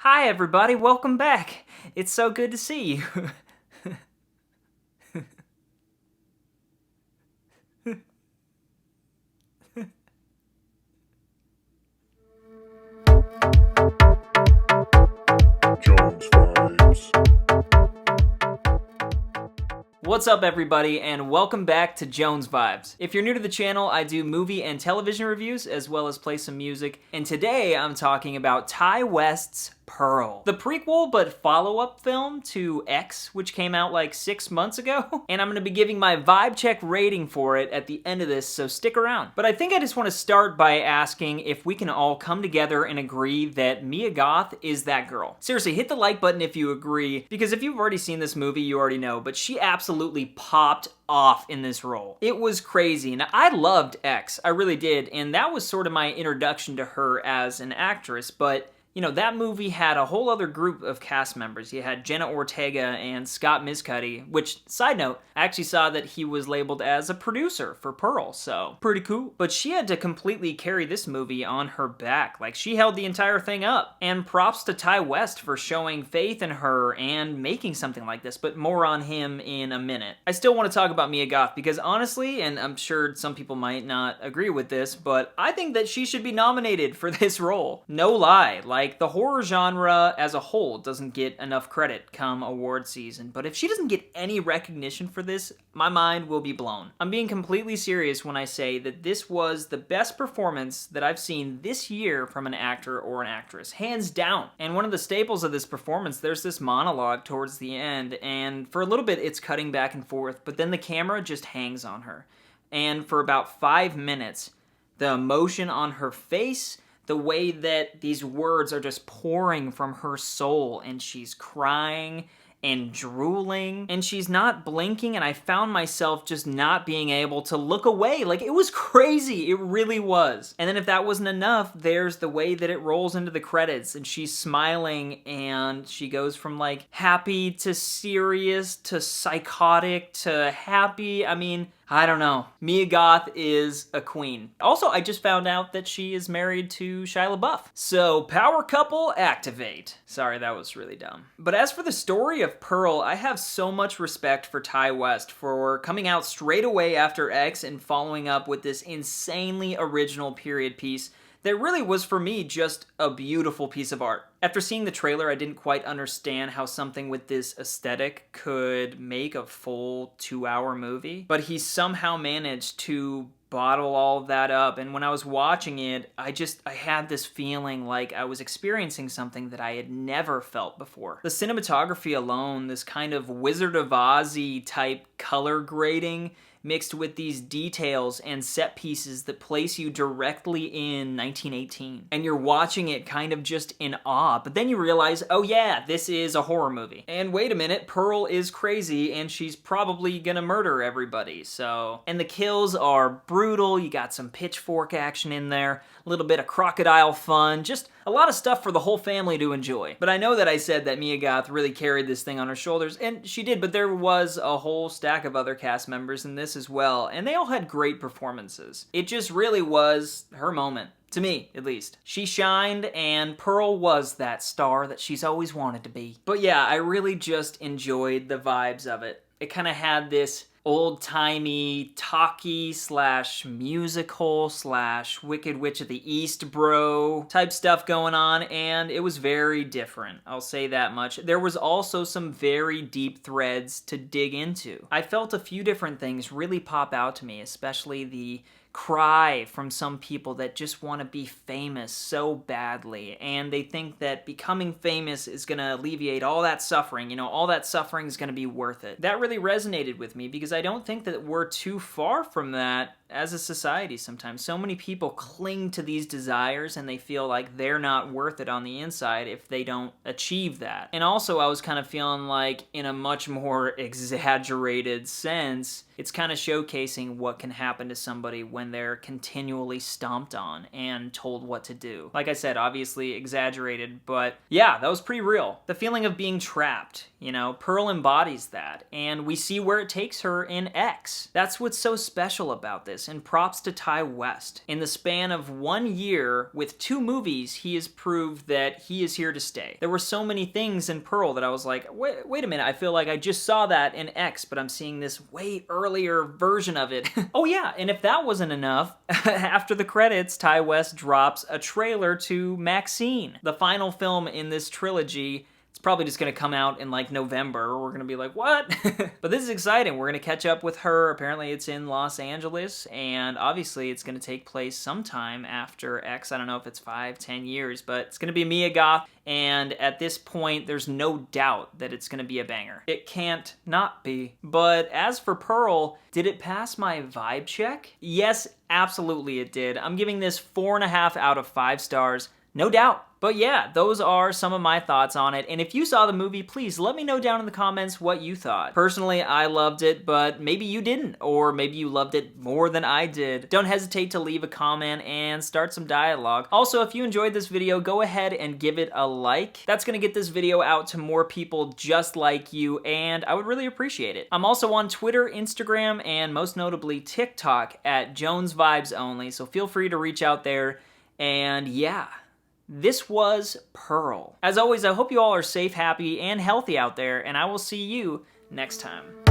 Hi everybody, welcome back. It's so good to see you. Jones vibes. What's up everybody, and welcome back to Jones Vibes. If you're new to the channel, I do movie and television reviews as well as play some music, and today I'm talking about Ty West's Pearl, the prequel but follow-up film to X, which came out like 6 months ago, and I'm going to be giving my vibe check rating for it at the end of this, so stick around. But I think I just want to start by asking if we can all come together and agree that Mia Goth is that girl. Seriously, hit the like button if you agree, because if you've already seen this movie, you already know, but she absolutely popped off in this role. It was crazy, and I loved X, I really did, and that was sort of my introduction to her as an actress, but you know, that movie had a whole other group of cast members. You had Jenna Ortega and Scott Miscuddy, which, side note, I actually saw that he was labeled as a producer for Pearl, so pretty cool. But she had to completely carry this movie on her back. Like, she held the entire thing up. And props to Ty West for showing faith in her and making something like this, but more on him in a minute. I still want to talk about Mia Goth because honestly, and I'm sure some people might not agree with this, but I think that she should be nominated for this role. No lie, like, the horror genre as a whole doesn't get enough credit come award season, but if she doesn't get any recognition for this, my mind will be blown. I'm being completely serious when I say that this was the best performance that I've seen this year from an actor or an actress, hands down. And one of the staples of this performance, there's this monologue towards the end, and for a little bit it's cutting back and forth, but then the camera just hangs on her. And for about 5 minutes, the emotion on her face, the way that these words are just pouring from her soul, and she's crying and drooling, and she's not blinking, and I found myself just not being able to look away. Like, it was crazy. It really was. And then if that wasn't enough, there's the way that it rolls into the credits, and she's smiling, and she goes from, like, happy to serious to psychotic to happy. I mean, I don't know. Mia Goth is a queen. Also, I just found out that she is married to Shia LaBeouf. So, power couple, activate. Sorry, that was really dumb. But as for the story of Pearl, I have so much respect for Ty West for coming out straight away after X and following up with this insanely original period piece that really was, for me, just a beautiful piece of art. After seeing the trailer, I didn't quite understand how something with this aesthetic could make a full 2-hour movie, but he somehow managed to bottle all of that up, and when I was watching it, I had this feeling like I was experiencing something that I had never felt before. The cinematography alone, this kind of Wizard of Oz-y type color grading, mixed with these details and set pieces that place you directly in 1918. And you're watching it kind of just in awe, but then you realize, oh yeah, this is a horror movie. And wait a minute, Pearl is crazy and she's probably gonna murder everybody, so. And the kills are brutal, you got some pitchfork action in there, a little bit of crocodile fun, just a lot of stuff for the whole family to enjoy. But I know that I said that Mia Goth really carried this thing on her shoulders, and she did, but there was a whole stack of other cast members in this as well, and they all had great performances. It just really was her moment. To me, at least. She shined, and Pearl was that star that she's always wanted to be. But yeah, I really just enjoyed the vibes of it. It kind of had this old-timey, talky / musical / Wicked Witch of the East bro type stuff going on, and it was very different. I'll say that much. There was also some very deep threads to dig into. I felt a few different things really pop out to me, especially the cry from some people that just want to be famous so badly, and they think that becoming famous is going to alleviate all that suffering, you know, all that suffering is going to be worth it. That really resonated with me because I don't think that we're too far from that as a society sometimes. So many people cling to these desires and they feel like they're not worth it on the inside if they don't achieve that. And also I was kind of feeling like, in a much more exaggerated sense, it's kind of showcasing what can happen to somebody when they're continually stomped on and told what to do. Like I said, obviously exaggerated, but yeah, that was pretty real. The feeling of being trapped, you know, Pearl embodies that, and we see where it takes her in X. That's what's so special about this. this, and props to Ty West. In the span of 1 year, with 2 movies, he has proved that he is here to stay. There were so many things in Pearl that I was like, wait a minute, I feel like I just saw that in X, but I'm seeing this way earlier version of it. Oh yeah, and if that wasn't enough, after the credits, Ty West drops a trailer to Maxxxine, the final film in this trilogy. It's probably just going to come out in like November. We're going to be like, what? But this is exciting. We're going to catch up with her. Apparently it's in Los Angeles, and obviously it's going to take place sometime after X. I don't know if it's 5-10 years, but it's going to be Mia Goth, and at this point there's no doubt that it's going to be a banger. It can't not be. But as for Pearl, did it pass my vibe check? Yes, absolutely it did. I'm giving this 4.5 out of 5 stars. No doubt. But yeah, those are some of my thoughts on it, and if you saw the movie, please let me know down in the comments what you thought. Personally, I loved it, but maybe you didn't, or maybe you loved it more than I did. Don't hesitate to leave a comment and start some dialogue. Also, if you enjoyed this video, go ahead and give it a like. That's gonna get this video out to more people just like you, and I would really appreciate it. I'm also on Twitter, Instagram, and most notably TikTok at Jones Vibes Only, so feel free to reach out there, and yeah. This was Pearl. As always, I hope you all are safe, happy, and healthy out there, and I will see you next time.